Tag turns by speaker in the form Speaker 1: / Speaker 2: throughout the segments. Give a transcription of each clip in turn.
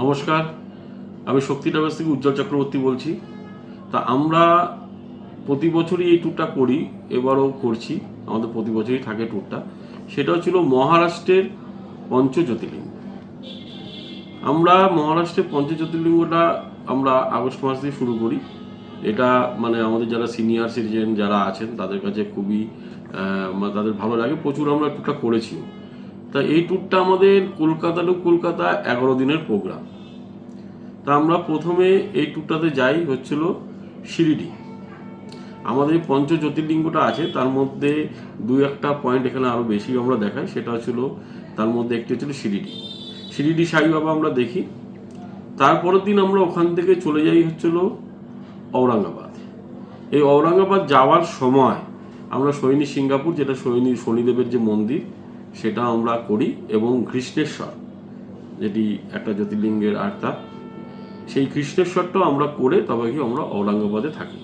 Speaker 1: নমস্কার, আমি শক্তি ট্রাভেলস থেকে উজ্জ্বল চক্রবর্তী বলছি। তা আমরা প্রতি বছরই এই ট্যুরটা করি, এবারও করছি। আমাদের প্রতি বছরই থাকে ট্যুরটা। সেটা ছিল মহারাষ্ট্রের পঞ্চ জ্যোতির্লিঙ্গ। আমরা মহারাষ্ট্রের পঞ্চ জ্যোতির্লিঙ্গটা আমরা আগস্ট মাস দিয়ে শুরু করি। এটা মানে আমাদের যারা সিনিয়র সিটিজেন যারা আছেন তাদের কাছে খুবই তাদের ভালো লাগে। প্রচুর আমরা ট্যুরটা করেছি। তা এই ট্যুরটা আমাদের কলকাতা টু কলকাতা 11 দিনের প্রোগ্রাম। তা আমরা প্রথমে এই ট্যুরটাতে যাই হচ্ছিল শিরিডি। আমাদের এই পঞ্চ জ্যোতির্লিঙ্গটা আছে, তার মধ্যে দুই একটা পয়েন্ট এখানে আরও বেশি আমরা দেখাই। সেটা হচ্ছিল তার মধ্যে একটি হচ্ছিল শিরিডি সাই বাবা আমরা দেখি। তারপরের দিন আমরা ওখান থেকে চলে যাই হচ্ছিল ঔরঙ্গাবাদ। এই ঔরঙ্গাবাদ যাওয়ার সময় আমরা সৈনী সিঙ্গাপুর, যেটা শনিদেবের যে মন্দির, সেটা আমরা করি, এবং কৃষ্ণেশ্বর যেটি একটা জ্যোতির্লিঙ্গের আর্তা, সেই কৃষ্ণেশ্বরটাও আমরা করে তবে কি আমরা ঔরঙ্গাবাদে থাকি।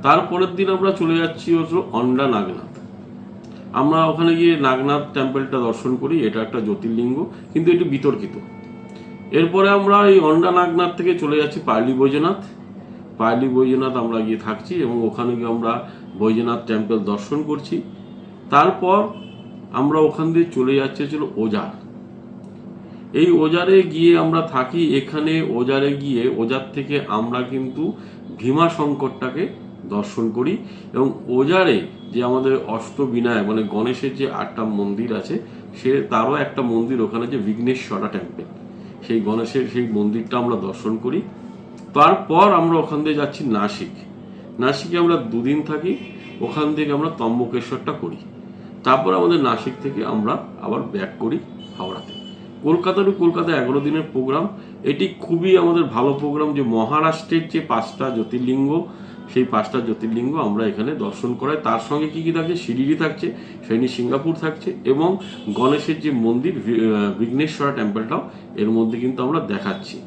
Speaker 1: তারপরের দিন আমরা চলে যাচ্ছি হচ্ছে অন্ডা নাগনাথ। আমরা ওখানে গিয়ে নাগনাথ টেম্পলটা দর্শন করি। এটা একটা জ্যোতির্লিঙ্গ, কিন্তু এটি বিতর্কিত। এরপরে আমরা এই অন্ডা নাগনাথ থেকে চলে যাচ্ছি পার্লি বৈজনাথ আমরা গিয়ে থাকছি, এবং ওখানে গিয়ে আমরা বৈজনাথ টেম্পল দর্শন করছি। তারপর আমরা ওখান দিয়ে চলে যাচ্ছি ছিল ওজার। এই ওজারে গিয়ে আমরা থাকি। এখানে ওজারে গিয়ে ওজার থেকে আমরা কিন্তু ভীমা শঙ্করটাকে দর্শন করি, এবং ওজারে যে আমাদের অষ্টবিনায়ক মানে গণেশের যে 8টা মন্দির আছে, তারও একটা মন্দির ওখানে, যে বিঘ্নেশ্বরা টেম্পল, সেই গণেশের সেই মন্দিরটা আমরা দর্শন করি। তারপর আমরা ওখান দিয়ে যাচ্ছি নাসিকে আমরা 2 দিন থাকি। ওখান থেকে আমরা ত্রম্বকেশ্বরটা করি। তারপর আমাদের নাসিক থেকে আমরা আবার ব্যাক করি হাওড়াতে। কলকাতা টু কলকাতা 11 দিনের প্রোগ্রাম। এটি খুবই আমাদের ভালো প্রোগ্রাম, যে মহারাষ্ট্রের যে 5টা জ্যোতির্লিঙ্গ, সেই 5টা জ্যোতির্লিঙ্গ আমরা এখানে দর্শন করাই। তার সঙ্গে কি থাকছে, শিরিডি থাকছে, শৈনী সিঙ্গাপুর থাকছে, এবং গণেশের যে মন্দির বিঘ্নেশ্বরা টেম্পলটাও এর মধ্যে কিন্তু আমরা দেখাচ্ছি।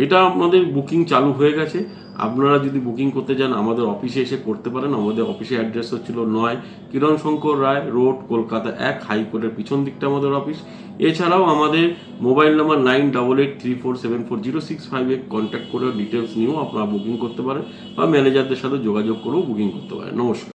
Speaker 1: এটা আমাদের বুকিং চালু হয়ে গেছে। আপনারা যদি বুকিং করতে চান আমাদের অফিসে এসে করতে পারেন। আমাদের অফিসের অ্যাড্রেস হচ্ছিল 9 কিরণ শঙ্কর রায় রোড, কলকাতা 1, হাইকোর্টের পিছন দিকটা আমাদের অফিস। এছাড়াও আমাদের মোবাইল নাম্বার 9883474065 কন্ট্যাক্ট করে ডিটেলস নিয়েও আপনারা বুকিং করতে পারেন, বা ম্যানেজারদের সাথে যোগাযোগ করেও বুকিং করতে পারেন। নমস্কার।